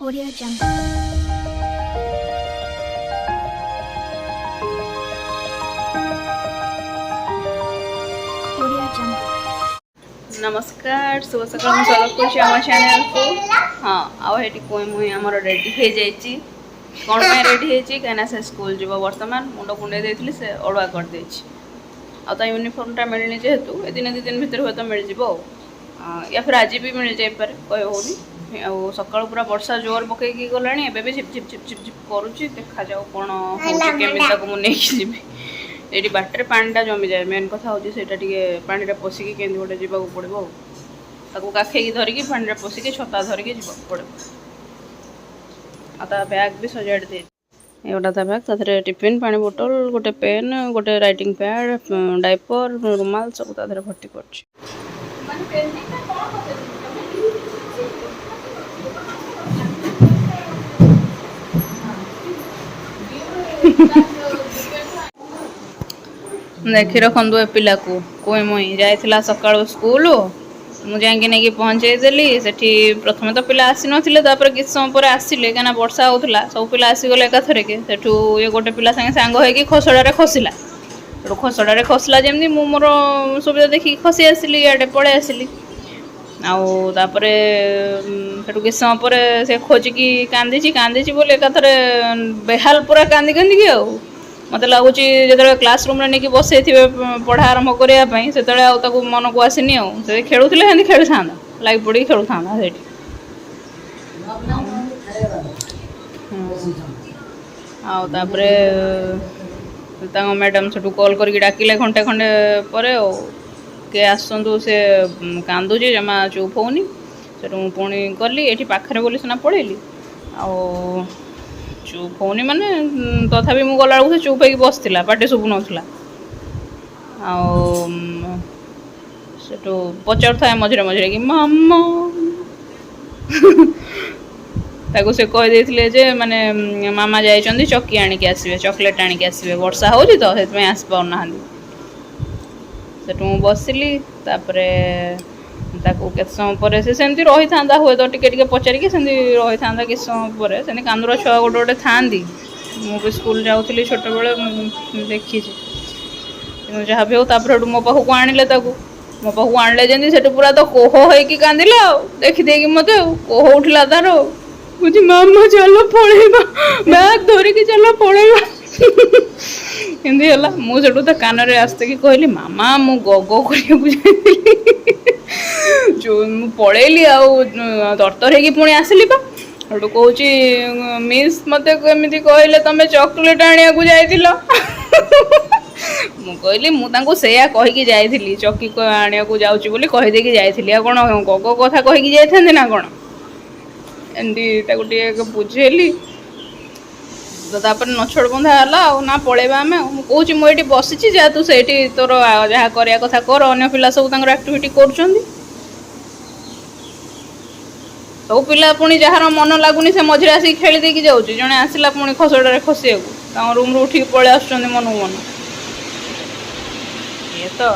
Audio Jungle. Audio Jungle. नमस्कार शुभ सकाल स्वागत कर चैनल को। हाँ आठ मुई आम रेडी हो जाइए कौन रेडी होती कहीं से स्कूल जीव बर्तमान मुंड कुंडे देती से अड़ुआ करदे आ यूनिफॉर्मटा मिलनी जेहेतु ए दिन 2 दिन भितर हूँ तो मिल जाव या फिर आज भी मिल जापे कह होनी सका पूरा वर्षा जोर पकईकी गला भी झिप झिप झिप झिप झिप करुच्ची देखा जाऊ कौन होमी मुझे ये बाटर पानीटा जमी जाए मेन कथा हूँ से पानी पशिकी के गोटे जावाक पड़ो ताको काखेकी धरिकी पानी पशिकी छता धरिकी जावाक पड़ो आ बैग भी सजाड़ दे एगोटा ता बैग ताधरे टिफिन पानी बोतल गोटे पेन गोटे राइटिंग पैड डायपर रुमाल सब ताधरे भर्ती कर देखी रखु ए पिला को कोई मुई जाइला सका स्कूल मुझे नहीं पहुँचेदेली से प्रथम तो पिला आसी नथिले तापर किछ समय पर आसिले कहीं वर्षा होता सब पिला आसीगले एकाथर के सेठू ये गोटे पिला संगे सांग होगी खसड़े खसला खसड़े खसला जमी मु मोर सुविधा देखिए खसी आसली इे पड़े आसली आउे किछ समय पर से खोजिकी कांदी बोले एकाथर बेहाल पूरा कांदी कांदिकी मत लगुच जो क्लासरूम नहीं बसई थे पढ़ा आरंभ करने से मन को आसनी से खेलुले हमें खेल था लग पड़ी खेल था मैडम से कॉल करके डाकिले घंटे खंडे पर किए आसतु से कांदुची जमा चुप होनी से पुणी गली ये पाखे बोली सीना पड़ेली चुप होनी माने तथापि मु गला से चुप होगी बसला पाटे शुभु नाला सेठू पचार था मझे मझे कि मामा ताको से कह देथिले जे माने मामा जाइछन्ती चक्की आनिक आसबे चॉकलेट आनिक आसबे वर्षा होची तो सेत में आस पाउना सेठू बसली तापरे ताको के समय पर से सेमती रही था हुए तो टिके पचारिकी सेमती रही था कि समय पर से कांदुरा छुआ गोटे गोटे था मुझे स्कूल जाऊँगी छोट बड़े देखी जहाँ भी हो मो पाखक आणिले मो पाखक आणले जमी से पूरा तो कोह होगी कांदिले देखी देखी मत कोह उठला तार मुझे मामा चलो पड़ेगा बैग धरिकी चलो पड़ेगा एमती है मुझे तो कान में आसते कि कहली मामा मु गो जो पड़ेली तरतर हो पुणी आसली पा कौच मिस मत एमती कहले तुम चॉकलेट आनिया जाइल मुझे मुझे कहीकि जाइली चक्की आनिया जाऊँगी बोली कहीदेकी जाइली कौन गो कथा कहीकि जाइए ना कौन एमती बुझेली तो तापर नछड़ बंधा है ना पलैबा आम कौच मुझे बसी जा तू से तोर जहाँ करा कथा कर अन्य पिला सब एक्टिविटी कर सब पिला पुणी जार मन लगुनि से मझे आसिक खेली देकी जाऊँगी जड़े आसला पुणी खसड़े खसिया रूम रू उठिक पलि आस मन को मन ये तो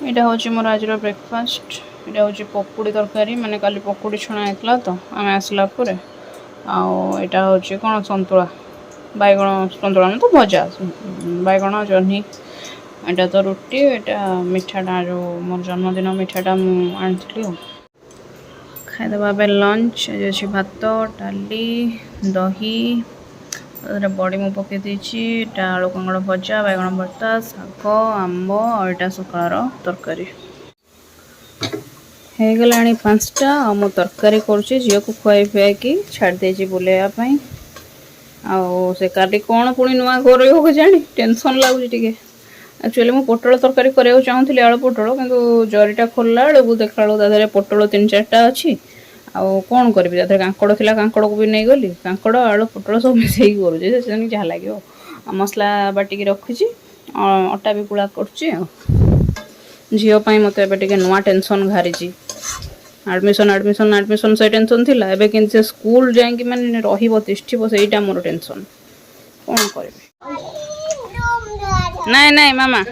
यहाँ हूँ मोर आज ब्रेकफास्ट यहाँ हूँ पकुड़ी तरकारी माने काली पकुड़ी छणा होता तो आम आसला आटा हूँ कौन सतुला बैगण सतुला तो भजा बैगण जह्नी यहाँ तो रुटी यहाँ मिठाटा जो मोर जन्मदिन मिठाटा मुझे खाईदे लंच अच्छे भात डाली दही बड़ी मु पकई आलू कांगड़ भजा बैगण भर्ता शाग आंब और सकाळ तरकारी हो गला 5टा मु तरकारी करुँची झील को खुआई खुआई छाड़ दे बुलाइवाई से काली कौन पुणी नुआ घर हो जानी टेंशन लगुच टे एक्चुअली मु पोटल तरकारी करने चाहूँगी आलू पोटल किंतु जरीटा खोलला बेलू देखा बेलू पोटल 3-4टा अच्छी आउ कौन करी कांकड़ थी कांकड़ को भी नहीं गली कांकड़ आलू पोटल सब मिसई करुँचे जहाँ लगे मसला बाटिकी रखुची अटा भी गुड़ा कर झीपाई मत नुआ टेंशन घारी आडमिशन से टेंशन थिला एबे कि स्कूल जाइए मैंने रहिष्ठिब से मोर टेंशन कौन कर नहीं नहीं मामा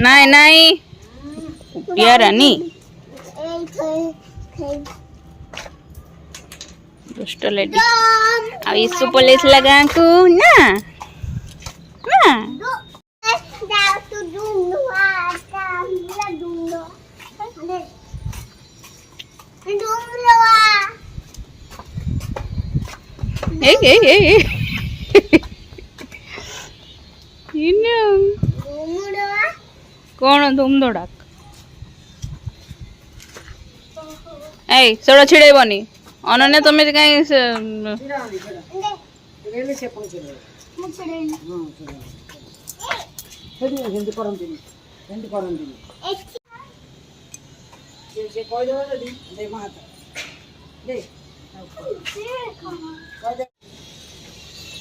ନାଇଁ ନାଇଁ କୁଟିଆ ରାନୀ ଦୁଷ୍ଟ ଲେଡି ଆଉ ଇସୁ ପଳେଇଥିଲା ଗାଁକୁ ନା ନା କଣ ଧୁମ ଧଡ଼ାକ ଏଇ ସେଗୁଡ଼ା ଛିଡ଼େଇବନି ଅନନ୍ୟା ତମେ କାହିଁ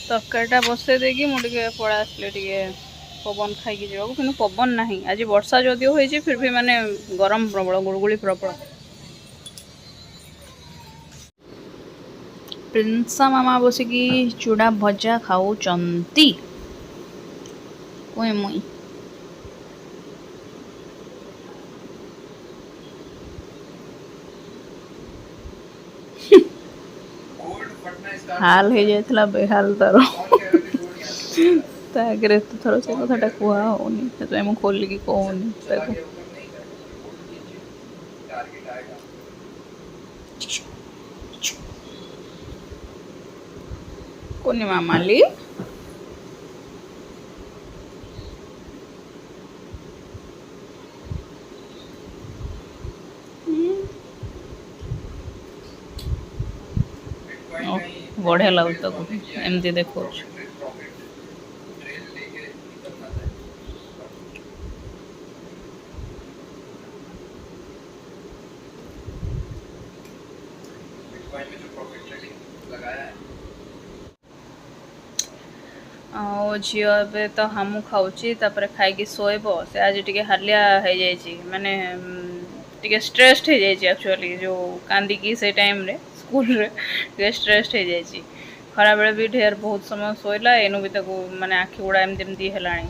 ତରକାରୀଟା ବସେଇ ଦେଇକି ମୁଁ ଟିକେ ପଳେଇ ଆସିଲେ ଟିକେ ପବନ ଖାଇକି ଯିବାକୁ କିନ୍ତୁ ପବନ ନାହିଁ ଆଜି ବର୍ଷା ଯଦିଓ ହେଇଛି ଫିର୍ ବି ମାନେ ଗରମ ପ୍ରବଳ ଗୁଳୁଗୁଳି ପ୍ରବଳ ପ୍ରିନ୍ସା ମାମା ବସିକି ଚୁଡ଼ା ଭଜା ଖାଉଛନ୍ତି ମୁଇଁ ହାଲ ହେଇଯାଇଥିଲା ବେହାଲ ତାର ତା ଆଗରେ ଏତେ ଥର ସେ କଥାଟା କୁହା ହଉନି ସେଥିପାଇଁ ମୁଁ ଖୋଲିକି କହୁନି ତାକୁ কোনি মামালি ବଢିଆ ଲାଗୁଛି ତାକୁ ଏମିତି ଦେଖଉଛି ଆଉ ଝିଅ ଏବେ ତ ହାମୁ ଖାଉଛି ତାପରେ ଖାଇକି ଶୋଇବ ସେ ଆଜି ଟିକେ ହାଲିଆ ହେଇଯାଇଛି ମାନେ ଟିକେ ଷ୍ଟ୍ରେସ୍ଡ ହେଇଯାଇଛି ଆକ୍ଚୁଆଲି ଯେଉଁ କାନ୍ଦିକି ସେ ଟାଇମ୍ରେ ସ୍କୁଲରେ ଟିକେ ଷ୍ଟ୍ରେସ୍ଡ ହେଇଯାଇଛି ଖରାବେଳେ ବି ଢେର ବହୁତ ସମୟ ଶୋଇଲା ଏନୁ ବି ତାକୁ ମାନେ ଆଖି ଗୁଡ଼ା ଏମିତି ଏମିତି ହେଲାଣି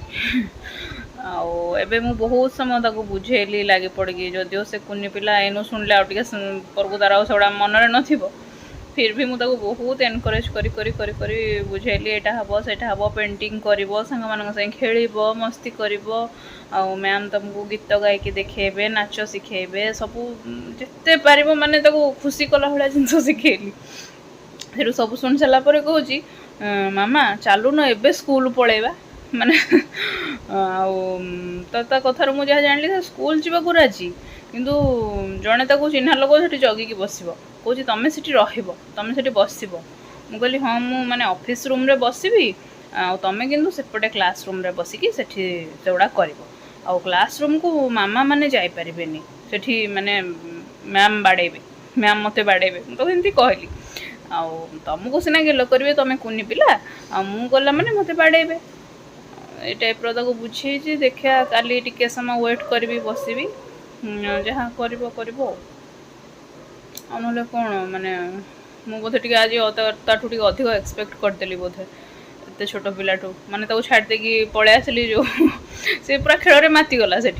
ଆଉ ଏବେ ମୁଁ ବହୁତ ସମୟ ତାକୁ ବୁଝେଇଲି ଲାଗି ପଡ଼ିକି ଯଦିଓ ସେ କୁନି ପିଲା ଏନୁ ଶୁଣିଲେ ଆଉ ଟିକେ ପରକୁ ତାର ଆଉ ସେଗୁଡ଼ା ମନରେ ନଥିବ फिर भी मुझे बहुत एनकरेज करी बुझेली एटा हम सेटा हम पेंटिंग कर सांग मान खेल मस्ती कर मैम तुमको गीत गायकी देखेबे नाच शिखेबे सब जिते पार माने खुशी कला भाया जिनस शिखेली फिर सब शुणी सारापर कौच मामा चलु न एबे स्कूल पलैबा माने कथार मुझे जानी स्कूल जावाक राजी किंतु जड़े चिन्हा लोक से जगिकी बस कौच तुम से तुम से बस मुझे हाँ मुझे ऑफिस रूम रे बसबि तुम किंतु सेपटे क्लास रूम रे बसिकी सेगुड़ा कर क्लास रूम को मामा माने जापरेनि से माने मैम बाड़ेबे मैम मत बाड़ेबे तो एमती कहली तुमको सीना गेल करेंगे तुम कुनी पिला गला मैंने मत बाड़ेबे ये टाइप रक बुझे देखा काली टिके समय वेट करी बसबि जहाँ कर कौन माने मु बोधे टी आज ताठू अधिक एक्सपेक्ट करदेली बोधे एत छोट पिलाठू माने छाड़ देकी पलि आसली जो से पूरा खेल में मातीगला से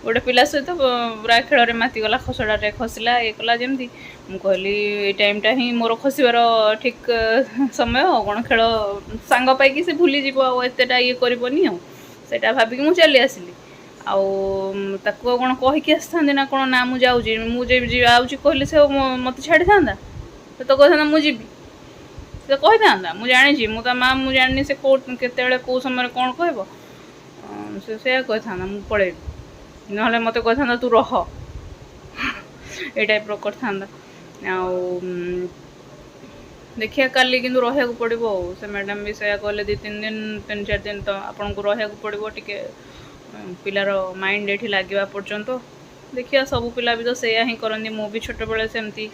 गोटे पिला सहित पूरा खेल में मातीगला खसड़े खसला ये कला जमी मुझे ये टाइमटा ही मोर खसबार ठीक समय कौन खेल सांग पाई से भूली जीवटा ये करनी आटा भाविकी मुझे चली आसली आउ कौन कहीकि आसता ना कौन ना मुझे मुझे कहली से मत छाड़ी था तो कहता मुझे से कही था मुझे जानी मुझे माँ मुझे जानी से केत कौ समय कौन कह से कही था मुझे पलैबी ना मत कही था तू रह ये टाइप कर देखिए काली किंतु रहा पड़ो से मैडम भी से कहले 2-3 दिन 3-4 दिन तो आपन को रहा पड़ो टिके पिलार माइंड ये लगे पर्यंत देखिए सब पिला भी तो सैया ही करती मु भी छोट बड़े सेमती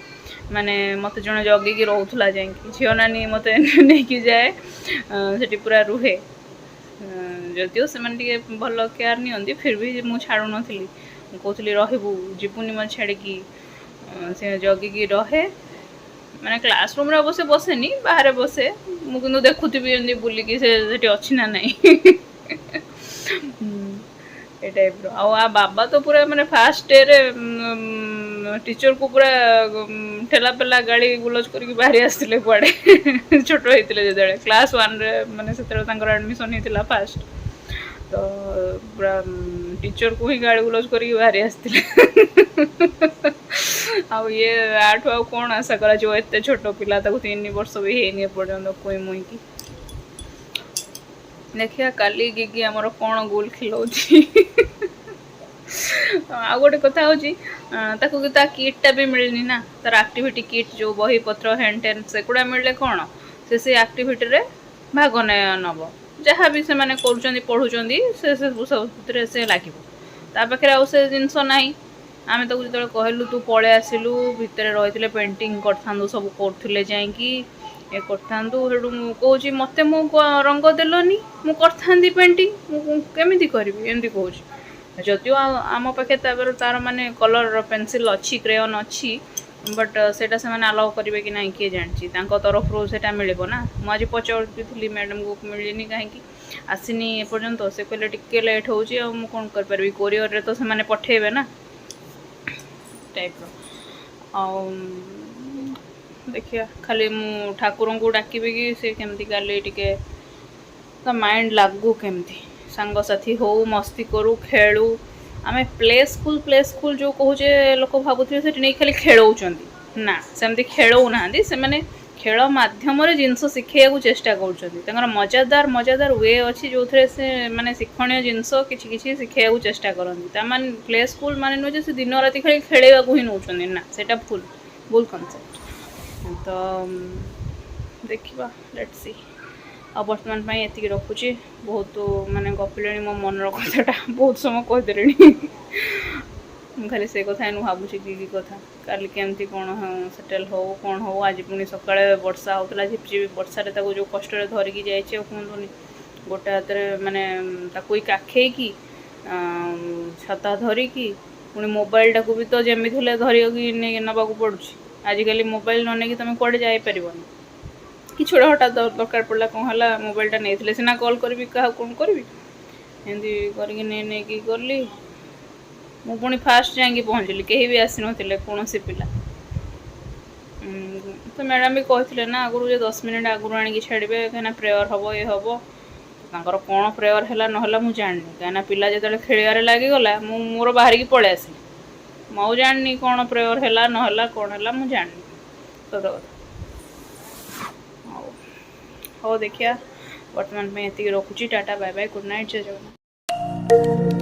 माने मत जड़े जगिकी रोला जा झील नानी मत नहीं जाए से पूरा रुहे जदिव से भल केयर नि फिर भी मुझे छाड़ू नी कहती रहबू जीवनी मत छाड़ी से जगिकी रहे ମାନେ କ୍ଲାସରୁମ୍ ରେ ଅବଶ୍ୟ ବସେନି, ବାହାରେ ବସେ। ମୁଁ କିନ୍ତୁ ଦେଖୁଥିବି ଏମିତି ବୁଲିକି ସେ ସେଠି ଅଛି ନା ନାହିଁ। ଏ ଟାଇପ୍ର। ଆଉ ଆ ବାବା ତ ପୁରା ମାନେ ଫାଷ୍ଟ ଡେରେ ଟିଚରକୁ ପୁରା ଠେଲା ପେଲା ଗାଳି ଗୁଲଜ କରିକି ବାହାରି ଆସିଥିଲେ କୁଆଡ଼େ। ଛୋଟ ହେଇଥିଲେ ଯେତେବେଳେ କ୍ଲାସ୍ 1ରେ, ମାନେ ସେତେବେଳେ ତାଙ୍କର ଆଡ଼ମିସନ୍ ହେଇଥିଲା ଫାଷ୍ଟ। ତ ପୁରା ଟିଚରକୁ ହିଁ ଗାଳି ଗୁଲଜ କରିକି ବାହାରି ଆସିଥିଲେ। ଆଉ ଇଏ ଆଠୁ ଆଉ କଣ ଆଶା କରାଯିବ, ଏତେ ଛୋଟ ପିଲା, ତାକୁ 3 ବର୍ଷ ବି ହେଇନି ଏପର୍ଯ୍ୟନ୍ତ କୁଇଁ ମୁଇଁକି। ଦେଖିବା କାଲି ଗିଗି ଆମର କଣ ଗୁଲ ଖିଲଉଛି। ଆଉ ଗୋଟେ କଥା ହଉଛି, ତାକୁ ତା କିଟ୍ ଟା ବି ମିଳିନି ନା, ତାର ଆକ୍ଟିଭିଟି କିଟ୍ ଯୋଉ ବହି ପତ୍ର ହେନ୍ ଟେନ୍ ସେଗୁଡ଼ା ମିଳିଲେ କଣ ସେ ଆକ୍ଟିଭିଟିରେ ଭାଗ ନବ। ଯାହା ବି ସେମାନେ କରୁଛନ୍ତି ପଢ଼ୁଛନ୍ତି ସବୁଥିରେ ସେ ଲାଗିବ। ତା ପାଖରେ ଆଉ ସେ ଜିନିଷ ନାହିଁ। ଆମେ ତାକୁ ଯେତେବେଳେ କହିଲୁ ତୁ ପଳେଇ ଆସିଲୁ, ଭିତରେ ରହିଥିଲେ ପେଣ୍ଟିଂ କରିଥାନ୍ତୁ, ସବୁ କରୁଥିଲେ ଯାଇକି ଏ କରିଥାନ୍ତୁ, ସେଠୁ ମୁଁ କହୁଛି ମୋତେ ମୁଁ ରଙ୍ଗ ଦେଲନି, ମୁଁ କରିଥାନ୍ତି ପେଣ୍ଟିଂ, ମୁଁ କେମିତି କରିବି ଏମିତି କହୁଛି। ଯଦିଓ ଆମ ପାଖେ ତାର ମାନେ କଲର୍ ପେନସିଲ୍ ଅଛି, କ୍ରେୟନ୍ ଅଛି, ବଟ୍ ସେଇଟା ସେମାନେ ଆଲାଉ କରିବେ କି ନାହିଁ କିଏ ଜାଣିଛି। ତାଙ୍କ ତରଫରୁ ସେଇଟା ମିଳିବ ନା। ମୁଁ ଆଜି ପଚାରୁଥିଲି ମ୍ୟାଡ଼ାମକୁ ମିଳିନି କାହିଁକି ଆସିନି ଏପର୍ଯ୍ୟନ୍ତ। ସେ କହିଲେ ଟିକେ ଲେଟ୍ ହେଉଛି, ଆଉ ମୁଁ କ'ଣ କରିପାରିବି, କୋରିଅରରେ ତ ସେମାନେ ପଠେଇବେ ନା ଟାଇପ୍ର। ଆଉ ଦେଖିବା, ଖାଲି ମୁଁ ଠାକୁରଙ୍କୁ ଡାକିବି କି ସେ କେମିତି କାଲି ଟିକେ ତା ମାଇଣ୍ଡ ଲାଗୁ, କେମିତି ସାଙ୍ଗସାଥି ହଉ, ମସ୍ତି କରୁ, ଖେଳୁ। ଆମେ ପ୍ଲେ ସ୍କୁଲ ଯେଉଁ କହୁଛେ, ଲୋକ ଭାବୁଥିବେ ସେଠି ନେଇ ଖାଲି ଖେଳଉଛନ୍ତି। ନା, ସେମିତି ଖେଳଉନାହାନ୍ତି। ସେମାନେ ଖେଳ ମାଧ୍ୟମରେ ଜିନିଷ ଶିଖେଇବାକୁ ଚେଷ୍ଟା କରୁଛନ୍ତି। ତାଙ୍କର ମଜାଦାର ୱେ ଅଛି ଯେଉଁଥିରେ ସେ ମାନେ ଶିକ୍ଷଣୀୟ ଜିନିଷ କିଛି କିଛି ଶିଖେଇବାକୁ ଚେଷ୍ଟା କରନ୍ତି। ତାମାନେ ପ୍ଲେ ସ୍କୁଲ ମାନେ ନୁହେଁ ଯେ ସେ ଦିନ ରାତି ଖାଲି ଖେଳେଇବାକୁ ହିଁ ନେଉଛନ୍ତି, ନା, ସେଇଟା ଭୁଲ କନସେପ୍ଟ। ତ ଦେଖିବା, ଲେଟ୍ସ ସି। ଆଉ ବର୍ତ୍ତମାନ ପାଇଁ ଏତିକି ରଖୁଛି। ବହୁତ ମାନେ ଗପିଲେଣି, ମୋ ମନର କଥାଟା ବହୁତ ସମୟ କହିଦେଲିଣି। ମୁଁ ଖାଲି ସେ କଥା ହିଁ ଭାବୁଛି କି କଥା କାଲି କେମିତି କ'ଣ ସେଟେଲ୍ ହଉ, କ'ଣ ହଉ। ଆଜି ପୁଣି ସକାଳେ ବର୍ଷା ହେଉଥିଲା, ଝିପଝିପି ବର୍ଷାରେ ତାକୁ ଯେଉଁ କଷ୍ଟରେ ଧରିକି ଯାଇଛି, ଆଉ କୁହନ୍ତୁନି। ଗୋଟେ ହାତରେ ମାନେ ତାକୁ କାଖେଇକି ଛତା ଧରିକି, ପୁଣି ମୋବାଇଲଟାକୁ ବି ତ ଯେମିତି ହେଲେ ଧରିକି ନେବାକୁ ପଡ଼ୁଛି। ଆଜିକାଲି ମୋବାଇଲ ନ ନେଇକି ତୁମେ କୁଆଡ଼େ ଯାଇପାରିବନି। କିଛି ଗୋଟେ ହଠାତ୍ ଦରକାର ପଡ଼ିଲା, କ'ଣ ହେଲା, ମୋବାଇଲଟା ନେଇଥିଲେ ସିନା କଲ୍ କରିବି, କାହାକୁ କ'ଣ କରିବି। ଏମିତି କରିକି ନେଇକି ଗଲି। ମୁଁ ପୁଣି ଫାଷ୍ଟ ଯାଇକି ପହଞ୍ଚିଲି, କେହି ବି ଆସିନଥିଲେ, କୌଣସି ପିଲା। ତ ମ୍ୟାଡ଼ାମ୍ ବି କହିଥିଲେ ନା ଆଗରୁ, ଯେ 10 ମିନିଟ୍ ଆଗରୁ ଆଣିକି ଛାଡ଼ିବେ, କାହିଁକିନା ପ୍ରେୟର୍ ହେବ, ହେବ। ତାଙ୍କର କ'ଣ ପ୍ରେୟର୍ ହେଲା ନହେଲା ମୁଁ ଜାଣିନି, କାହିଁକିନା ପିଲା ଯେତେବେଳେ ଖେଳିବାରେ ଲାଗିଗଲା, ମୁଁ ମୋର ବାହାରିକି ପଳେଇ ଆସିଲି। ମୁଁ ଆଉ ଜାଣିନି କ'ଣ ପ୍ରେୟର୍ ହେଲା ନହେଲା, କ'ଣ ହେଲା ମୁଁ ଜାଣିନି, ସତ କଥା। ହଉ ଦେଖିବା, ବର୍ତ୍ତମାନ ପାଇଁ ଏତିକି ରଖୁଛି। Tata, bye bye, good night, ଜୟ ଜଗନ୍ନାଥ।